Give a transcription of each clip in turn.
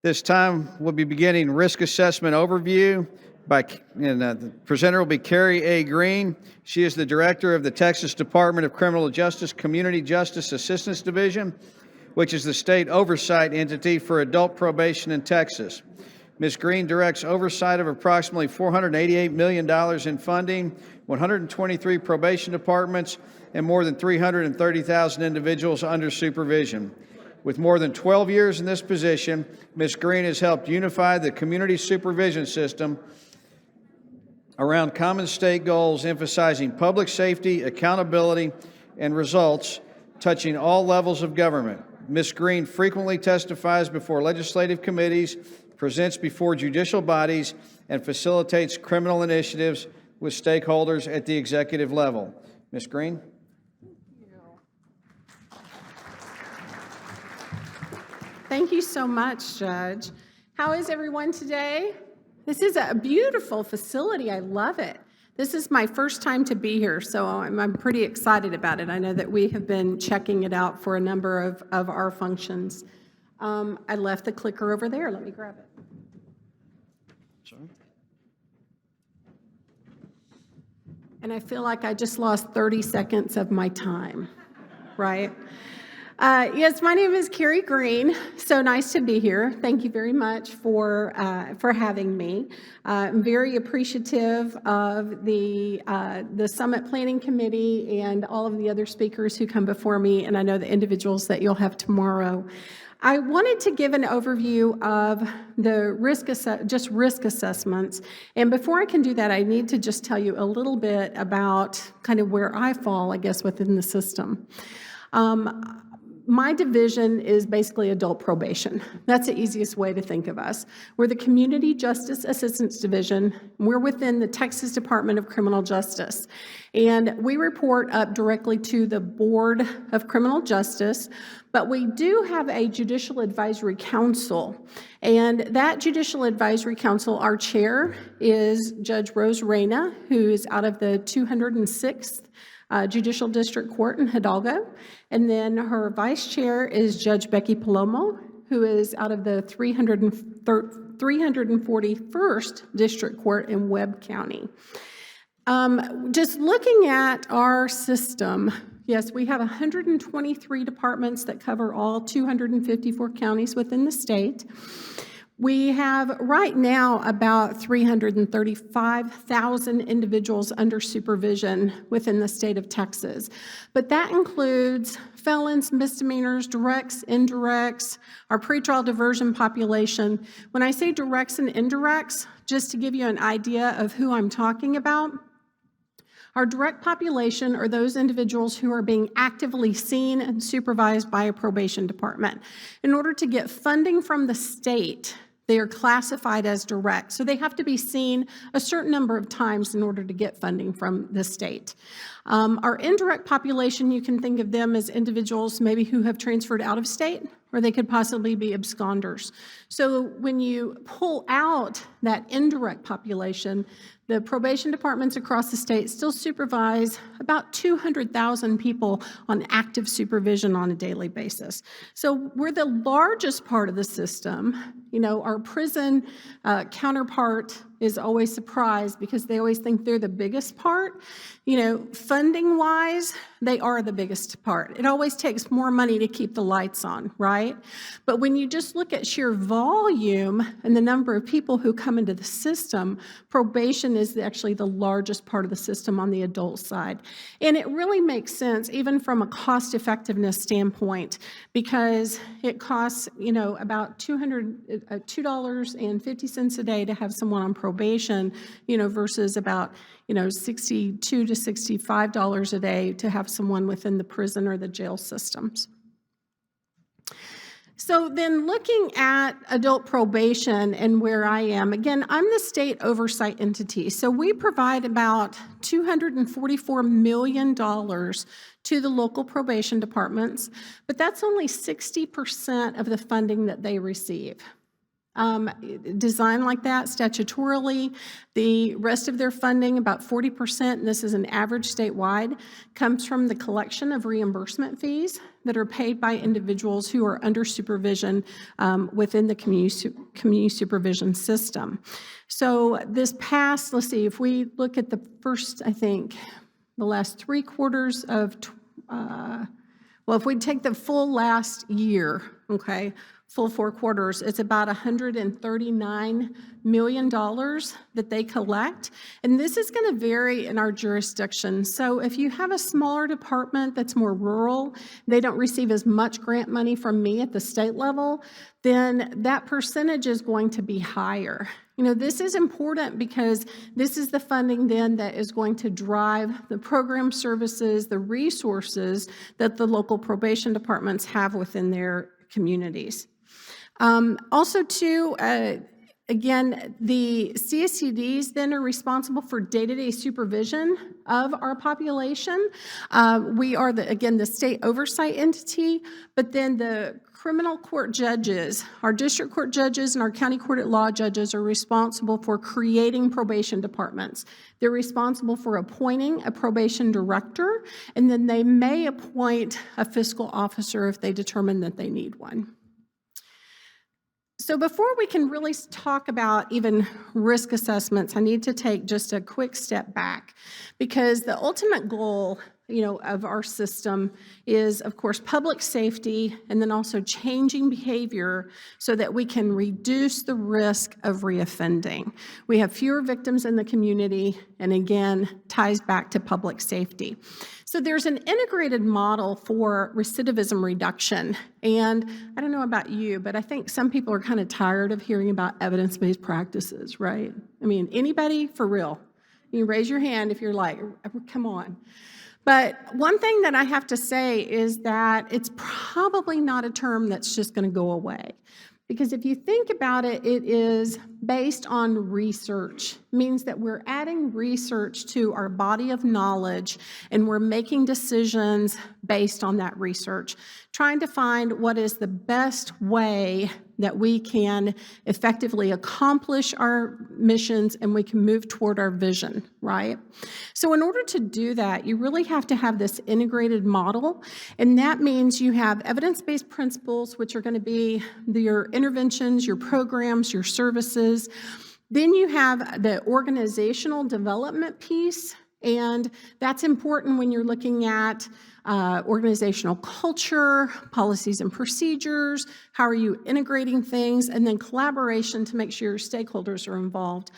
This time, we'll be beginning risk assessment overview the presenter will be Carey A. Green. She is the director of the Texas Department of Criminal Justice Community Justice Assistance Division, which is the state oversight entity for adult probation in Texas. Ms. Green directs oversight of approximately $488 million in funding, 123 probation departments, and more than 330,000 individuals under supervision. With more than 12 years in this position, Ms. Green has helped unify the community supervision system around common state goals emphasizing public safety, accountability, and results touching all levels of government. Ms. Green frequently testifies before legislative committees, presents before judicial bodies, and facilitates criminal initiatives with stakeholders at the executive level. Ms. Green? Thank you so much, Judge. How is everyone today? This is a beautiful facility. I love it. This is my first time to be here, so I'm pretty excited about it. I know that we have been checking it out for a number of our functions. I left the clicker over there. Let me grab it. Sorry. And I feel like I just lost 30 seconds of my time, right? Yes, my name is Carey Green. So nice to be here. Thank you very much for having me. I'm very appreciative of the Summit Planning Committee and all of the other speakers who come before me, and I know the individuals that you'll have tomorrow. I wanted to give an overview of the risk assessments, and before I can do that, I need to just tell you a little bit about kind of where I fall, I guess, within the system. My division is basically adult probation. That's the easiest way to think of us. We're the Community Justice Assistance Division. We're within the Texas Department of Criminal Justice. And we report up directly to the Board of Criminal Justice, but we do have a Judicial Advisory Council. And that Judicial Advisory Council, our chair is Judge Rose Reyna, who is out of the 206th Judicial District Court in Hidalgo. And then her vice chair is Judge Becky Palomo, who is out of the 341st District Court in Webb County. Just looking at our system, yes, we have 123 departments that cover all 254 counties within the state. We have right now about 335,000 individuals under supervision within the state of Texas. But that includes felons, misdemeanors, directs, indirects, our pretrial diversion population. When I say directs and indirects, just to give you an idea of who I'm talking about, our direct population are those individuals who are being actively seen and supervised by a probation department. In order to get funding from the state, they are classified as direct. So they have to be seen a certain number of times in order to get funding from the state. Our indirect population, you can think of them as individuals maybe who have transferred out of state, or they could possibly be absconders. So when you pull out that indirect population, the probation departments across the state still supervise about 200,000 people on active supervision on a daily basis. So we're the largest part of the system. You know, our prison counterpart is always surprised because they always think they're the biggest part. You know, funding-wise, they are the biggest part. It always takes more money to keep the lights on, right? But when you just look at sheer volume and the number of people who come into the system, probation is actually the largest part of the system on the adult side. And it really makes sense, even from a cost-effectiveness standpoint, because it costs, you know, about $2.50 a day to have someone on probation, you know, versus about, you know, $62 to $65 a day to have someone within the prison or the jail systems. So then looking at adult probation and where I am, again, I'm the state oversight entity. So we provide about $244 million to the local probation departments, but that's only 60% of the funding that they receive. designed like that statutorily. The rest of their funding, about 40%, and this is an average statewide, comes from the collection of reimbursement fees that are paid by individuals who are under supervision within the community supervision system. So this past, let's see, if we look at the first, I think, the last 3 quarters of, well, if we take the full last year, okay, full 4 quarters, it's about $139 million that they collect. And this is going to vary in our jurisdiction. So if you have a smaller department that's more rural, they don't receive as much grant money from me at the state level, then that percentage is going to be higher. You know, this is important because this is the funding then that is going to drive the program services, the resources that the local probation departments have within their communities. Also, too, again, the CSCDs then are responsible for day-to-day supervision of our population. We are, again, the state oversight entity, but then the criminal court judges, our district court judges and our county court at law judges are responsible for creating probation departments. They're responsible for appointing a probation director, and then they may appoint a fiscal officer if they determine that they need one. So before we can really talk about even risk assessments, I need to take just a quick step back, because the ultimate goal, you know, of our system is, of course, public safety, and then also changing behavior so that we can reduce the risk of reoffending. We have fewer victims in the community, and again, ties back to public safety. So there's an integrated model for recidivism reduction, and I don't know about you, but I think some people are kind of tired of hearing about evidence-based practices, right? I mean, anybody for real? You can raise your hand if you're like, come on. But one thing that I have to say is that it's probably not a term that's just going to go away. Because if you think about it, it is based on research. It means that we're adding research to our body of knowledge, and we're making decisions based on that research, trying to find what is the best way that we can effectively accomplish our missions and we can move toward our vision, right? So in order to do that, you really have to have this integrated model, and that means you have evidence-based principles, which are going to be your interventions, your programs, your services. Then you have the organizational development piece, and that's important when you're looking at organizational culture, policies and procedures, how are you integrating things, and then collaboration to make sure your stakeholders are involved.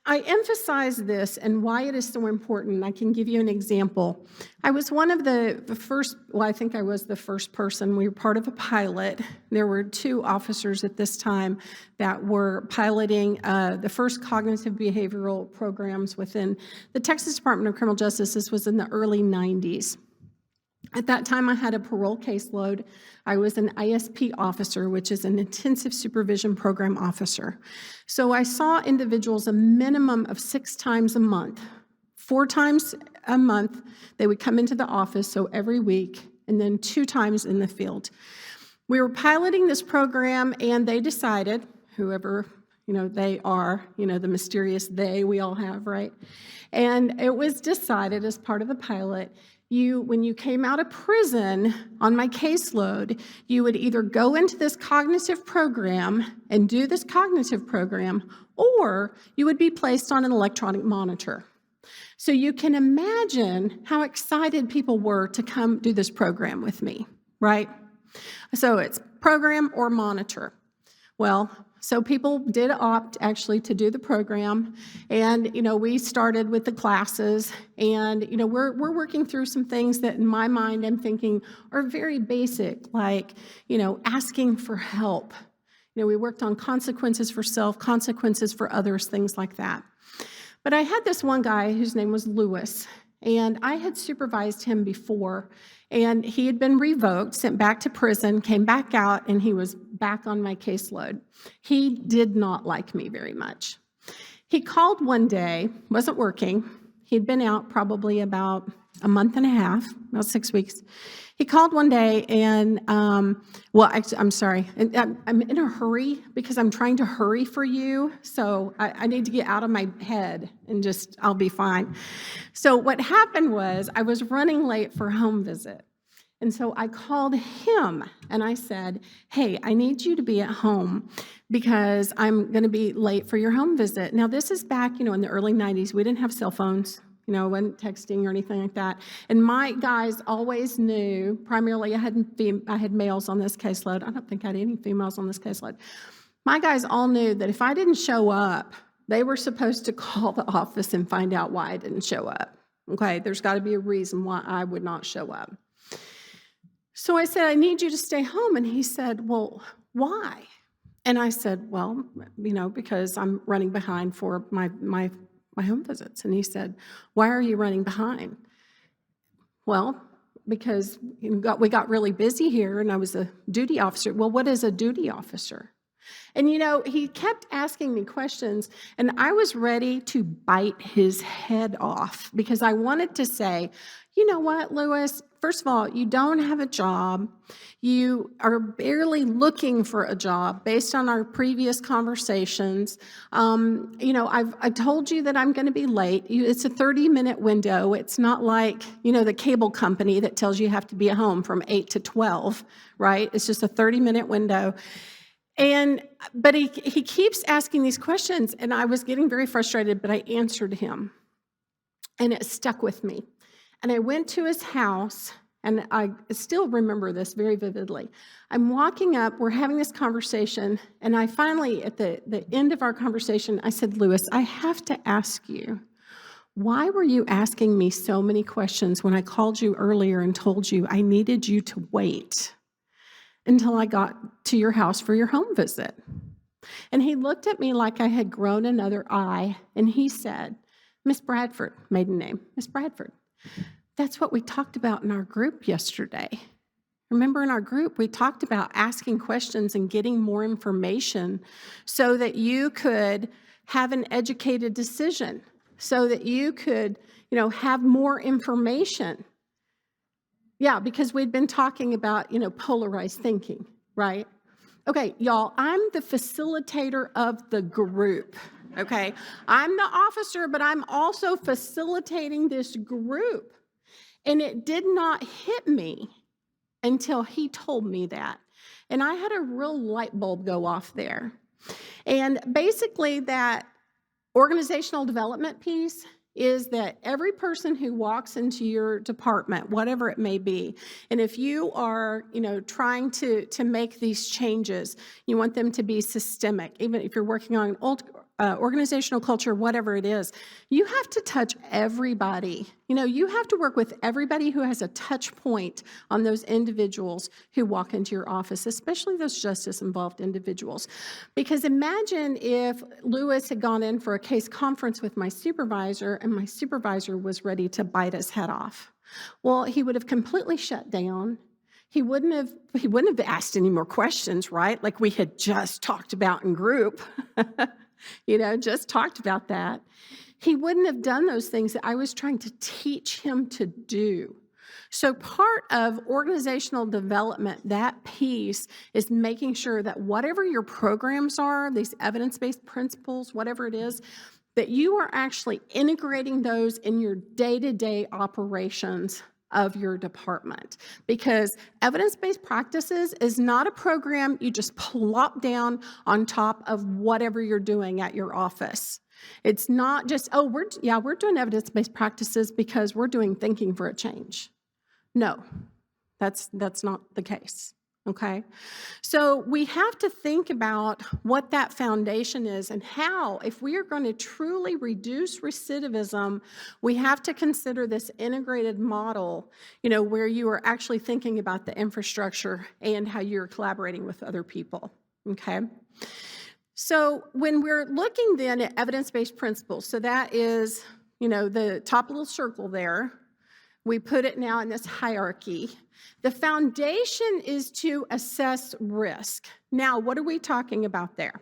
I emphasize this and why it is so important. I can give you an example. I was one of the first, well, I think I was the first person. We were part of a pilot. There were 2 officers at this time that were piloting the first cognitive behavioral programs within the Texas Department of Criminal Justice. This was in the early 90s. At that time, I had a parole caseload. I was an ISP officer, which is an intensive supervision program officer. So I saw individuals a minimum of 6 times a month. 4 times a month, they would come into the office, so every week, and then 2 times in the field. We were piloting this program, and they decided, whoever they are, the mysterious they we all have, right? And it was decided as part of the pilot, when you came out of prison on my caseload, you would either go into this cognitive program and do this cognitive program, or you would be placed on an electronic monitor. So you can imagine how excited people were to come do this program with me, right? So it's program or monitor. Well, so people did opt actually to do the program, and we started with the classes, and we're working through some things that in my mind I'm thinking are very basic, like asking for help. We worked on consequences for self, consequences for others, things like that. But I had this one guy whose name was Lewis, and I had supervised him before, and he had been revoked, sent back to prison, came back out, and he was back on my caseload. He did not like me very much. He called one day, wasn't working. He'd been out probably about a month and a half, about 6 weeks. He called one day and, I'm sorry, I'm in a hurry because I'm trying to hurry for you, so I need to get out of my head and I'll be fine. So what happened was I was running late for a home visit. And so I called him and I said, hey, I need you to be at home because I'm going to be late for your home visit. Now, this is back, in the early 90s. We didn't have cell phones, wasn't texting or anything like that. And my guys always knew, primarily I had males on this caseload. I don't think I had any females on this caseload. My guys all knew that if I didn't show up, they were supposed to call the office and find out why I didn't show up. Okay, there's got to be a reason why I would not show up. So I said, I need you to stay home. And he said, well, why? And I said, well, because I'm running behind for my home visits. And he said, why are you running behind? Well, because we got really busy here and I was a duty officer. Well, what is a duty officer? And he kept asking me questions and I was ready to bite his head off because I wanted to say, you know what, Lewis, first of all, you don't have a job. You are barely looking for a job based on our previous conversations. I told you that I'm going to be late. It's a 30-minute window. It's not like, the cable company that tells you have to be at home from 8 to 12, right? It's just a 30-minute window. But he keeps asking these questions, and I was getting very frustrated, but I answered him, and it stuck with me. And I went to his house, and I still remember this very vividly. I'm walking up, we're having this conversation, and I finally, at the end of our conversation, I said, Lewis, I have to ask you, why were you asking me so many questions when I called you earlier and told you I needed you to wait until I got to your house for your home visit? And he looked at me like I had grown another eye, and he said, Miss Bradford, maiden name, Miss Bradford, that's what we talked about in our group yesterday. Remember in our group, we talked about asking questions and getting more information so that you could have an educated decision, so that you could, have more information. Yeah, because we'd been talking about, polarized thinking, right? Okay, y'all, I'm the facilitator of the group, okay? I'm the officer, but I'm also facilitating this group. And it did not hit me until he told me that. And I had a real light bulb go off there. And basically that organizational development piece is that every person who walks into your department, whatever it may be, and if you are, trying to make these changes, you want them to be systemic, even if you're working on an organizational culture, whatever it is, you have to touch everybody. You have to work with everybody who has a touch point on those individuals who walk into your office, especially those justice-involved individuals. Because imagine if Lewis had gone in for a case conference with my supervisor and my supervisor was ready to bite his head off. Well, he would have completely shut down. He wouldn't have asked any more questions, right? Like we had just talked about in group. Just talked about that. He wouldn't have done those things that I was trying to teach him to do. So part of organizational development, that piece is making sure that whatever your programs are, these evidence-based principles, whatever it is, that you are actually integrating those in your day-to-day operations of your department. Because evidence-based practices is not a program you just plop down on top of whatever you're doing at your office. It's not just, we're doing evidence-based practices because we're doing thinking for a change. No, that's not the case. Okay, so we have to think about what that foundation is and how, if we are going to truly reduce recidivism, we have to consider this integrated model, where you are actually thinking about the infrastructure and how you're collaborating with other people. Okay, so when we're looking then at evidence-based principles, so that is, the top little circle there. We put it now in this hierarchy. The foundation is to assess risk. Now, what are we talking about there?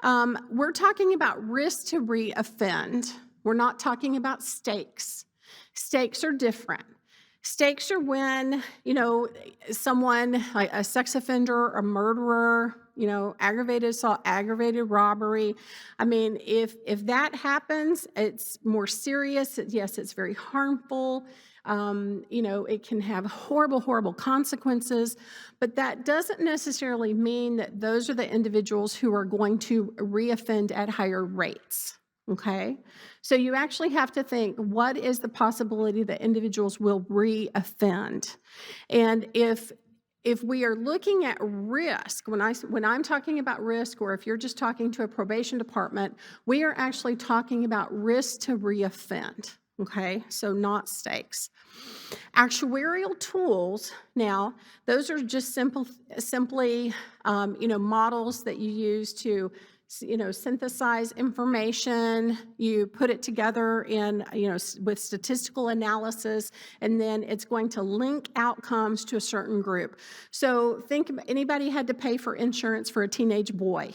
We're talking about risk to reoffend, We're not talking about stakes. Stakes are different. Stakes are when, someone, like a sex offender, a murderer, aggravated assault, aggravated robbery. I mean, if that happens, it's more serious. Yes, it's very harmful. It can have horrible, horrible consequences, but that doesn't necessarily mean that those are the individuals who are going to reoffend at higher rates. Okay, so you actually have to think, what is the possibility that individuals will reoffend? And if we are looking at risk, when I'm talking about risk, or if you're just talking to a probation department, we are actually talking about risk to reoffend. Okay, so not stakes. Actuarial tools, now, those are just simply models that you use to synthesize information, you put it together in, with statistical analysis, and then it's going to link outcomes to a certain group. So think, anybody had to pay for insurance for a teenage boy,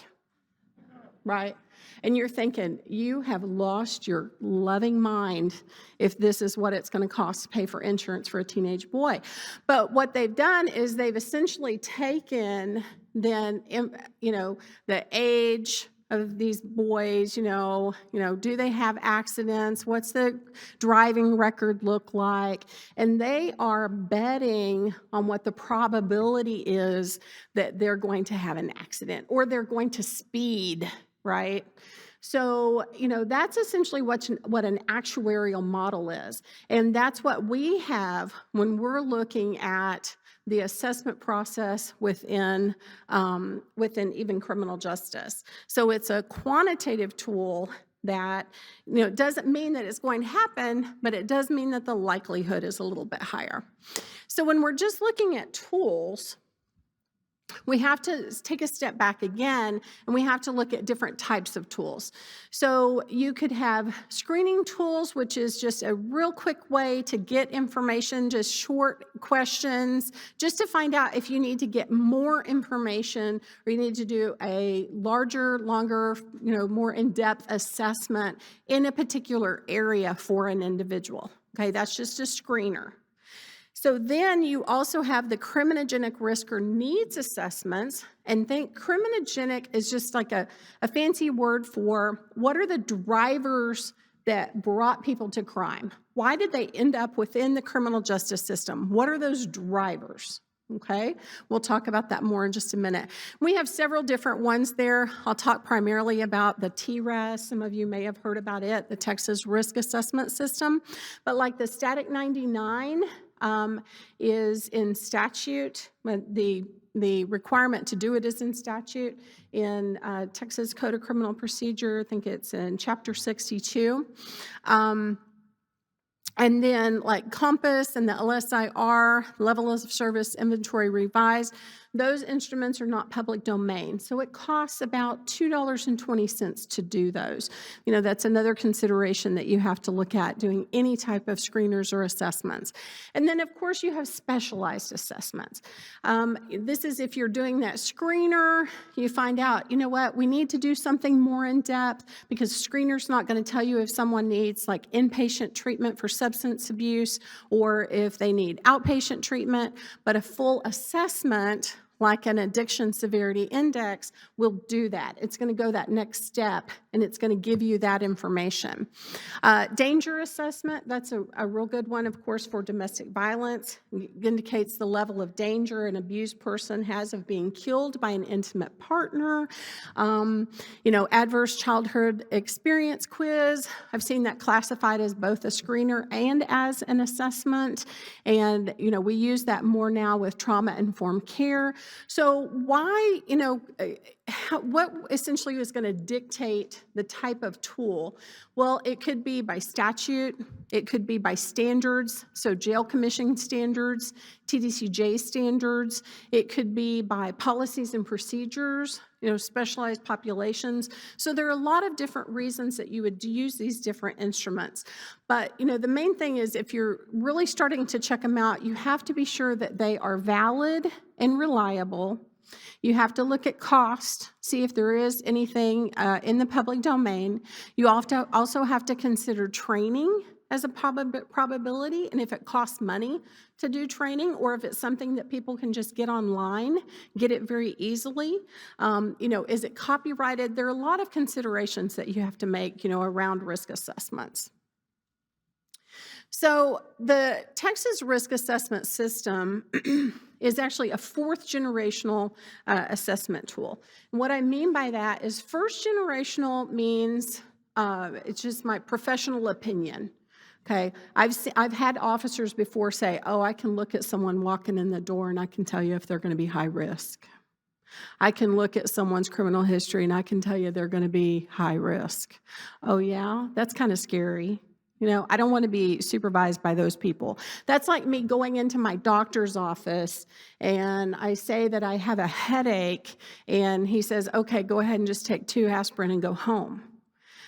right? And you're thinking, you have lost your loving mind if this is what it's going to cost to pay for insurance for a teenage boy. But what they've done is they've essentially taken then, the age of these boys, do they have accidents? What's the driving record look like? And they are betting on what the probability is that they're going to have an accident or they're going to speed, right? So, that's essentially what an actuarial model is. And that's what we have when we're looking at the assessment process within even criminal justice. So it's a quantitative tool that, doesn't mean that it's going to happen, but it does mean that the likelihood is a little bit higher. So when we're just looking at tools, we have to take a step back again, and we have to look at different types of tools. So you could have screening tools, which is just a real quick way to get information, just short questions, just to find out if you need to get more information or you need to do a larger, longer, more in-depth assessment in a particular area for an individual. Okay, that's just a screener. So then you also have the criminogenic risk or needs assessments, and think criminogenic is just like a fancy word for what are the drivers that brought people to crime? Why did they end up within the criminal justice system? What are those drivers? Okay, we'll talk about that more in just a minute. We have several different ones there. I'll talk primarily about the TRAS. Some of you may have heard about it, the Texas Risk Assessment System. But like the Static 99 is in statute. The requirement to do it is in statute in Texas Code of Criminal Procedure. I think it's in Chapter 62. And then like Compass and the LSIR, Level of Service Inventory Revised, those instruments are not public domain. So it costs about $2.20 to do those. That's another consideration that you have to look at doing any type of screeners or assessments. And then, of course, you have specialized assessments. This is if you're doing that screener, you find out, we need to do something more in depth because the screener's not going to tell you if someone needs like inpatient treatment for substance abuse or if they need outpatient treatment, but a full assessment like an addiction severity index will do that. It's going to go that next step, and it's going to give you that information. Danger assessment, that's a real good one, of course, for domestic violence. It indicates the level of danger an abused person has of being killed by an intimate partner. Adverse childhood experience quiz. I've seen that classified as both a screener and as an assessment. And, we use that more now with trauma-informed care. So why, what essentially is going to dictate the type of tool? Well, it could be by statute, it could be by standards, so jail commission standards, TDCJ standards, it could be by policies and procedures, specialized populations. So there are a lot of different reasons that you would use these different instruments. But, the main thing is if you're really starting to check them out, you have to be sure that they are valid and reliable, You have to look at cost, see if there is anything in the public domain. You also have to consider training as a probability, and if it costs money to do training, or if it's something that people can just get online, get it very easily. Is it copyrighted? There are a lot of considerations that you have to make, around risk assessments. So the Texas risk assessment system is actually a fourth generational assessment tool. And what I mean by that is first generational means it's just my professional opinion. Okay, I've had officers before say, oh, I can look at someone walking in the door and I can tell you if they're going to be high risk. I can look at someone's criminal history and I can tell you they're going to be high risk. Oh yeah, that's kind of scary. I don't want to be supervised by those people. That's like me going into my doctor's office and I say that I have a headache and he says, okay, go ahead and just take 2 aspirin and go home.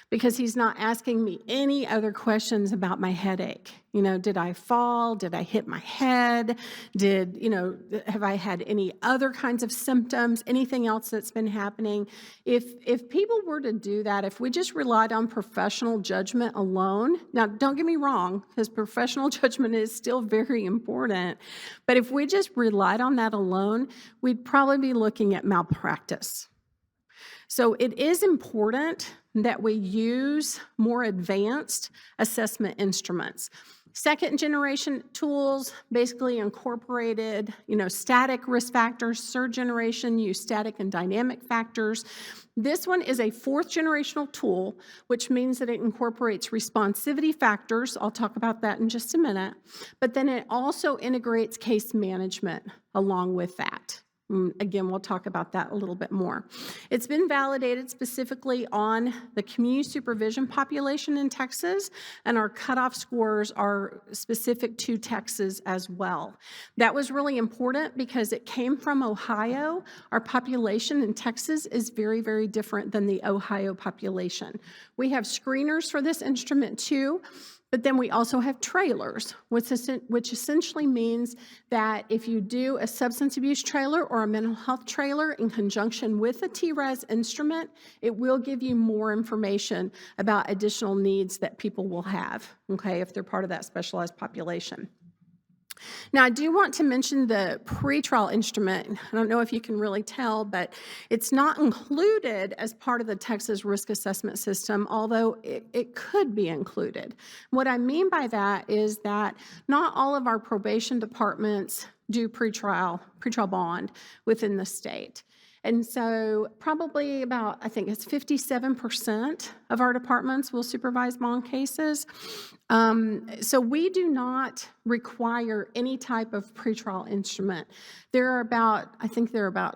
Because he's not asking me any other questions about my headache. Did I fall? Did I hit my head? Have I had any other kinds of symptoms? Anything else that's been happening? If people were to do that, if we just relied on professional judgment alone, now don't get me wrong, because professional judgment is still very important, but if we just relied on that alone, we'd probably be looking at malpractice. So it is important that we use more advanced assessment instruments. Second generation tools basically incorporated, static risk factors. Third generation use static and dynamic factors. This one is a fourth generational tool, which means that it incorporates responsivity factors. I'll talk about that in just a minute. But then it also integrates case management along with that. Again, we'll talk about that a little bit more. It's been validated specifically on the community supervision population in Texas, and our cutoff scores are specific to Texas as well. That was really important because it came from Ohio. Our population in Texas is very, very different than the Ohio population. We have screeners for this instrument too. But then we also have trailers, which essentially means that if you do a substance abuse trailer or a mental health trailer in conjunction with a TRAS instrument, it will give you more information about additional needs that people will have, okay, if they're part of that specialized population. Now, I do want to mention the pretrial instrument. I don't know if you can really tell, but it's not included as part of the Texas risk assessment system, although it could be included. What I mean by that is that not all of our probation departments do pretrial bond within the state. And so probably about, I think it's 57% of our departments will supervise bond cases. So we do not require any type of pretrial instrument. There are about 24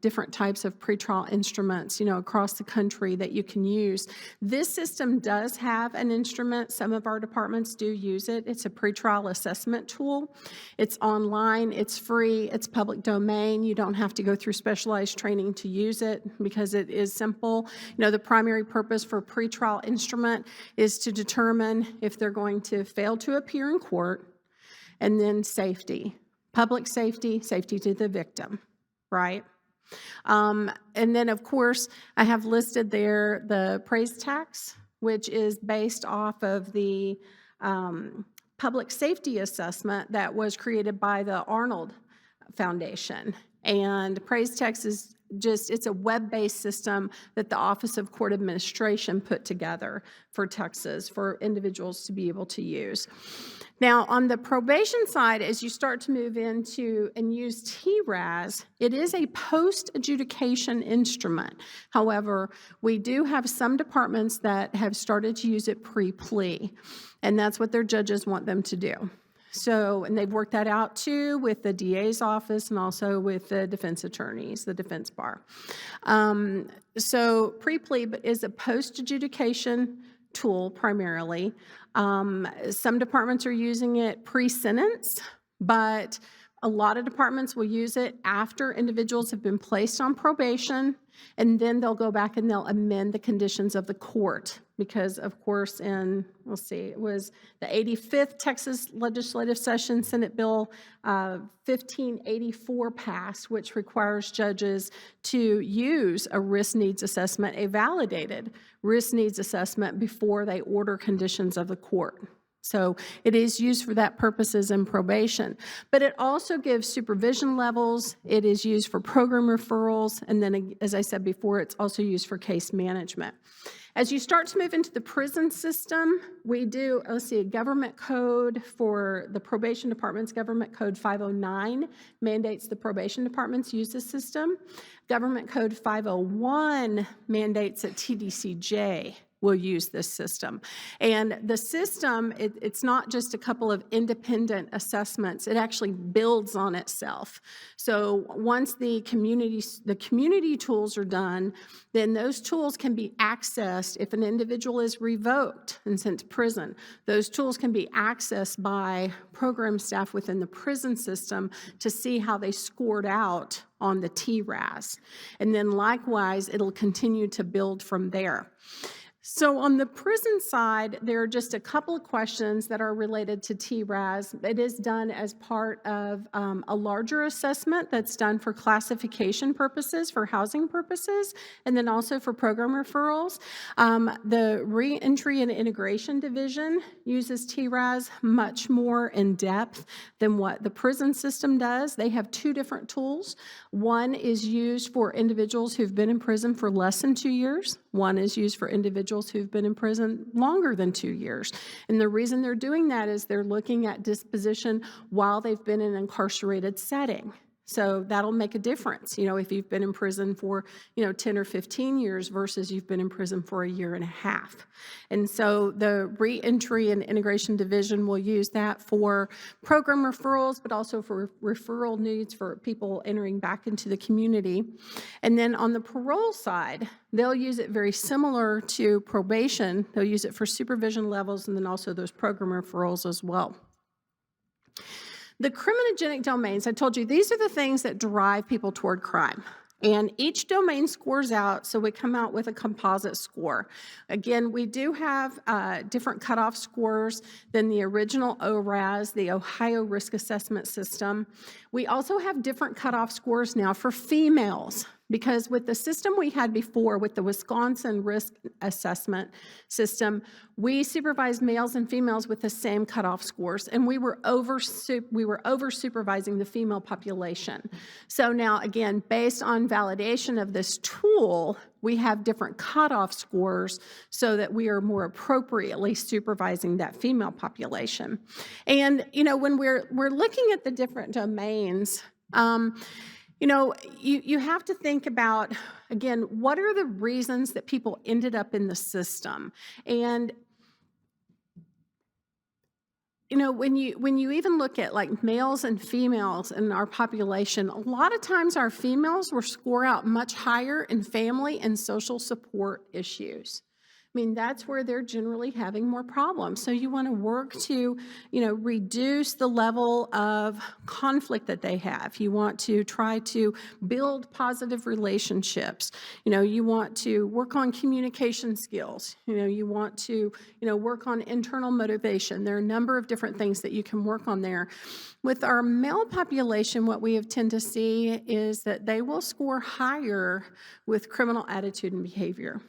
different types of pretrial instruments, across the country that you can use. This system does have an instrument. Some of our departments do use it. It's a pretrial assessment tool. It's online, it's free, it's public domain. You don't have to go through specialized training to use it because it is simple. The primary purpose for pretrial instrument is to determine if they're going to fail to appear in court, and then safety, public safety, safety to the victim, right? And then, of course, I have listed there the praise tax, which is based off of the public safety assessment that was created by the Arnold Foundation. And praise tax is it's a web-based system that the Office of Court Administration put together for Texas for individuals to be able to use. Now, on the probation side, as you start to move into and use TRAS, it is a post-adjudication instrument. However, we do have some departments that have started to use it pre-plea, and that's what their judges want them to do. So, and they've worked that out too with the DA's office and also with the defense attorneys, the defense bar. So pre-plea is a post-adjudication tool primarily. Some departments are using it pre-sentence, but A lot of departments will use it after individuals have been placed on probation, and then they'll go back and they'll amend the conditions of the court. Because, of course, it was the 85th Texas legislative session, Senate Bill 1584 passed, which requires judges to use a risk needs assessment, a validated risk needs assessment, before they order conditions of the court. So it is used for that purposes in probation. But it also gives supervision levels. It is used for program referrals. And then, as I said before, it's also used for case management. As you start to move into the prison system, we do, a government code for the probation department's government code 509 mandates the probation departments use this system. Government code 501 mandates that TDCJ will use this system. And the system, it's not just a couple of independent assessments. It actually builds on itself. So once the community tools are done, then those tools can be accessed if an individual is revoked and sent to prison. Those tools can be accessed by program staff within the prison system to see how they scored out on the TRAS. And then likewise, it'll continue to build from there. So on the prison side, there are just a couple of questions that are related to TRAS. It is done as part of a larger assessment that's done for classification purposes, for housing purposes, and then also for program referrals. The Reentry and Integration Division uses TRAS much more in depth than what the prison system does. They have two different tools. One is used for individuals who've been in prison for less than 2 years. One is used for individuals who've been in prison longer than 2 years. And the reason they're doing that is they're looking at disposition while they've been in an incarcerated setting. So that'll make a difference, if you've been in prison for, 10 or 15 years versus you've been in prison for a year and a half. And so the Reentry and Integration Division will use that for program referrals, but also for referral needs for people entering back into the community. And then on the parole side, they'll use it very similar to probation. They'll use it for supervision levels and then also those program referrals as well. The criminogenic domains, I told you, these are the things that drive people toward crime. And each domain scores out, so we come out with a composite score. Again, we do have different cutoff scores than the original ORAS, the Ohio Risk Assessment System. We also have different cutoff scores now for females, because with the system we had before, with the Wisconsin Risk Assessment System, we supervised males and females with the same cutoff scores, and we were over supervising the female population. So now, again, based on validation of this tool, we have different cutoff scores so that we are more appropriately supervising that female population. And when we're looking at the different domains, you have to think about, again, what are the reasons that people ended up in the system? And when you even look at like males and females in our population, a lot of times our females will score out much higher in family and social support issues. I mean, that's where they're generally having more problems. So you want to work to, reduce the level of conflict that they have. You want to try to build positive relationships. You want to work on communication skills. You want to, work on internal motivation. There are a number of different things that you can work on there. With our male population, what we have tend to see is that they will score higher with criminal attitude and behavior.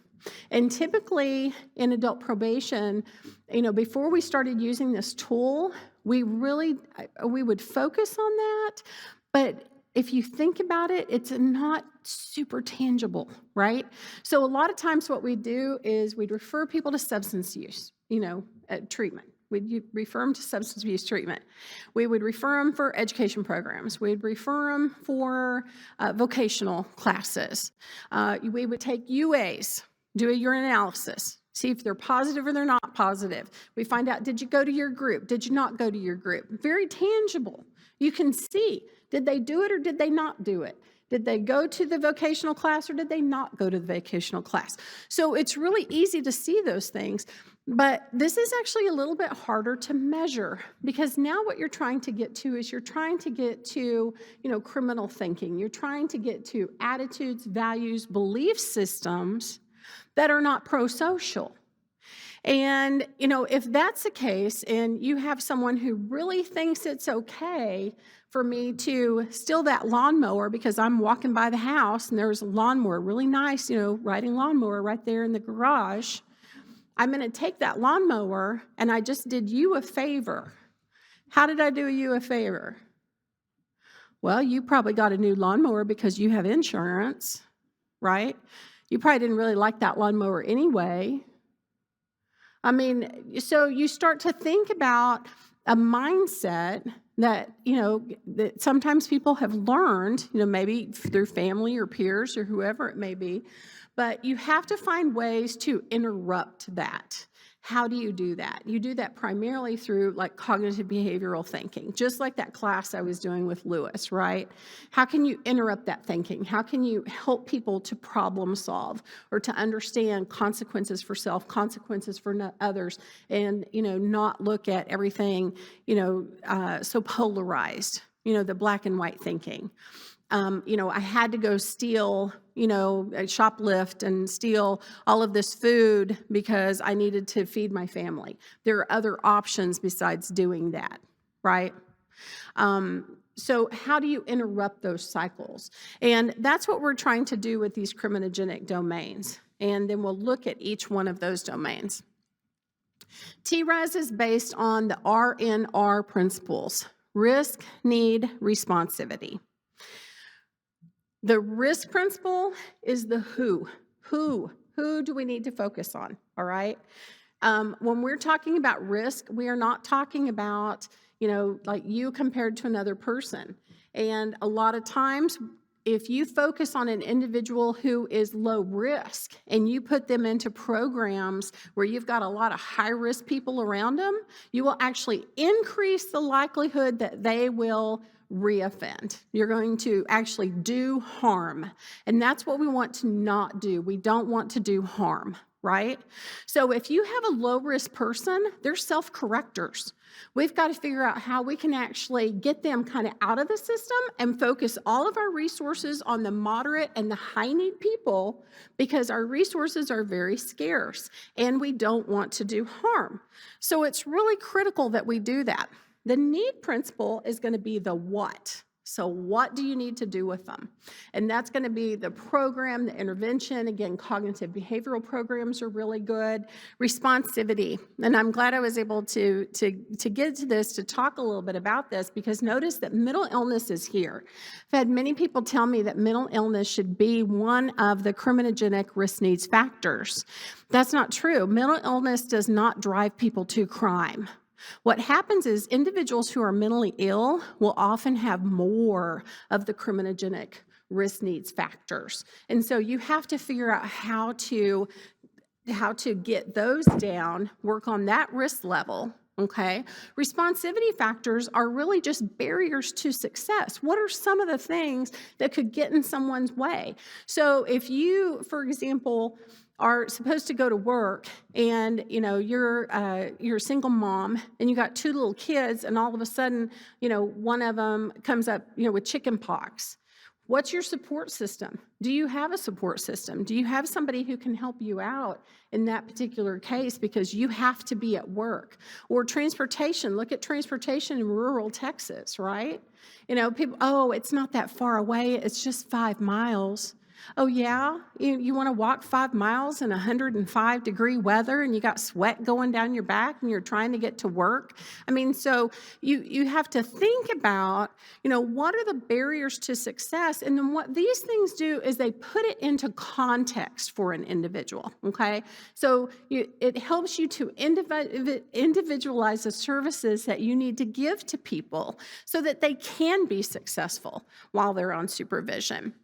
And typically in adult probation, before we started using this tool, we would focus on that. But if you think about it, it's not super tangible, right? So a lot of times what we do is we'd refer people to substance use, treatment. We'd refer them to substance abuse treatment. We would refer them for education programs. We'd refer them for vocational classes. We would take UAs, do a urine analysis, see if they're positive or they're not positive. We find out, did you go to your group? Did you not go to your group? Very tangible. You can see, did they do it or did they not do it? Did they go to the vocational class or did they not go to the vocational class? So it's really easy to see those things. But this is actually a little bit harder to measure because now what you're trying to get to is you're trying to get to, criminal thinking. You're trying to get to attitudes, values, belief systems that are not pro-social. And, if that's the case and you have someone who really thinks it's okay for me to steal that lawnmower because I'm walking by the house and there's a lawnmower, really nice, riding lawnmower right there in the garage, I'm going to take that lawnmower and I just did you a favor. How did I do you a favor? Well, you probably got a new lawnmower because you have insurance, right? You probably didn't really like that lawnmower anyway. So you start to think about a mindset that, that sometimes people have learned, maybe through family or peers or whoever it may be, but you have to find ways to interrupt that. How do you do that? You do that primarily through cognitive behavioral thinking, just like that class I was doing with Lewis, right? How can you interrupt that thinking? How can you help people to problem solve or to understand consequences for self, consequences for others, and, not look at everything, so polarized, the black and white thinking. I had to go steal, shoplift and steal all of this food because I needed to feed my family. There are other options besides doing that, right? So how do you interrupt those cycles? And that's what we're trying to do with these criminogenic domains. And then we'll look at each one of those domains. TRAS is based on the RNR principles: risk, need, responsivity. The risk principle is the who. Who do we need to focus on, all right? When we're talking about risk, we are not talking about, like you compared to another person. And a lot of times, if you focus on an individual who is low risk and you put them into programs where you've got a lot of high-risk people around them, you will actually increase the likelihood that they will reoffend. You're going to actually do harm. And that's what we want to not do. We don't want to do harm, right? So if you have a low-risk person, they're self-correctors. We've got to figure out how we can actually get them kind of out of the system and focus all of our resources on the moderate and the high-need people, because our resources are very scarce and we don't want to do harm. So it's really critical that we do that. The need principle is going to be the what. So what do you need to do with them? And that's going to be the program, the intervention. Again, cognitive behavioral programs are really good. Responsivity. And I'm glad I was able to get to this, to talk a little bit about this, because notice that mental illness is here. I've had many people tell me that mental illness should be one of the criminogenic risk needs factors. That's not true. Mental illness does not drive people to crime. What happens is individuals who are mentally ill will often have more of the criminogenic risk needs factors. And so you have to figure out how to get those down, work on that risk level, okay? Responsivity factors are really just barriers to success. What are some of the things that could get in someone's way? So if you, for example, are supposed to go to work and you're a single mom and you got two little kids, and all of a sudden one of them comes up with chicken pox. What's your support system? Do you have a support system? Do you have somebody who can help you out in that particular case, because you have to be at work? Or transportation. Look at transportation in rural Texas, right? People, oh, it's not that far away, it's just 5 miles. Oh, yeah? You want to walk 5 miles in 105-degree weather and you got sweat going down your back and you're trying to get to work? So you have to think about, what are the barriers to success? And then what these things do is they put it into context for an individual, okay? So it helps you to individualize the services that you need to give to people so that they can be successful while they're on supervision.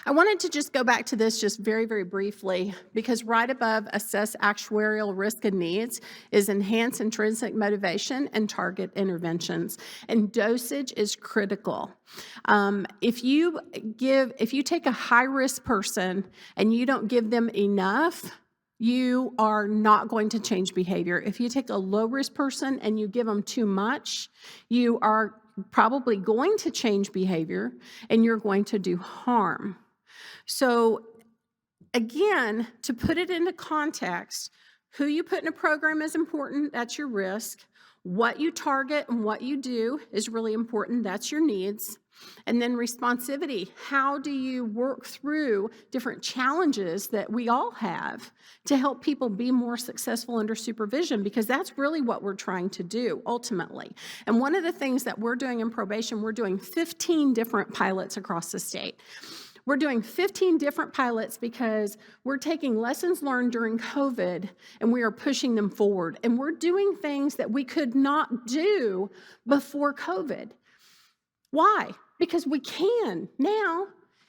I wanted to just go back to this just very, very briefly, because right above assess actuarial risk and needs is enhance intrinsic motivation and target interventions. And dosage is critical. If you take a high-risk person and you don't give them enough, you are not going to change behavior. If you take a low-risk person and you give them too much, you are probably going to change behavior and you're going to do harm. So again, to put it into context, who you put in a program is important, that's your risk. What you target and what you do is really important, that's your needs. And then responsivity, how do you work through different challenges that we all have to help people be more successful under supervision? Because that's really what we're trying to do ultimately. And one of the things that we're doing in probation, we're doing 15 different pilots across the state. We're doing 15 different pilots because we're taking lessons learned during COVID and we are pushing them forward. And we're doing things that we could not do before COVID. Why? Because we can now.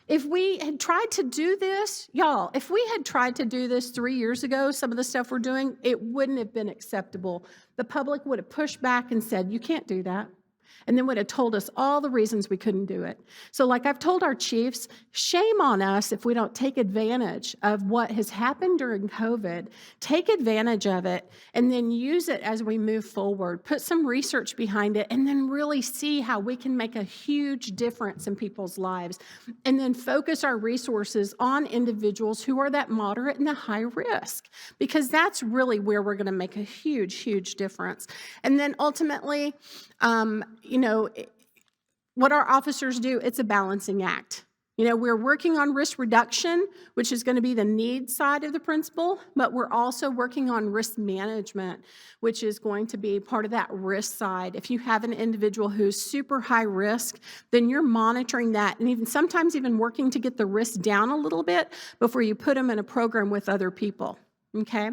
If we had tried to do this, y'all, if we had tried to do this 3 years ago, some of the stuff we're doing, it wouldn't have been acceptable. The public would have pushed back and said, you can't do that. And then would have told us all the reasons we couldn't do it. So like I've told our chiefs, shame on us if we don't take advantage of what has happened during COVID, take advantage of it, and then use it as we move forward, put some research behind it, and then really see how we can make a huge difference in people's lives. And then focus our resources on individuals who are that moderate and the high risk, because that's really where we're gonna make a huge, huge difference. And then ultimately, what our officers do, it's a balancing act. We're working on risk reduction, which is going to be the need side of the principle, but we're also working on risk management, which is going to be part of that risk side. If you have an individual who's super high risk, then you're monitoring that and sometimes even working to get the risk down a little bit before you put them in a program with other people. Okay,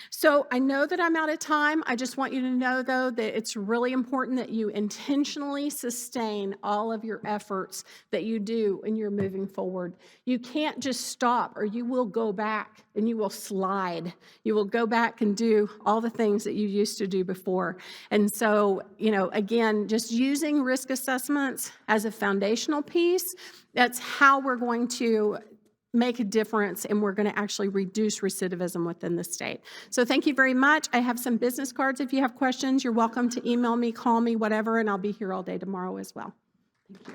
so I know that I'm out of time. I just want you to know, though, that it's really important that you intentionally sustain all of your efforts that you do when you're moving forward. You can't just stop, or you will go back and you will slide. You will go back and do all the things that you used to do before. And so, again, just using risk assessments as a foundational piece, that's how we're going to make a difference, and we're going to actually reduce recidivism within the state. So thank you very much. I have some business cards. If you have questions, you're welcome to email me, call me, whatever, and I'll be here all day tomorrow as well. Thank you.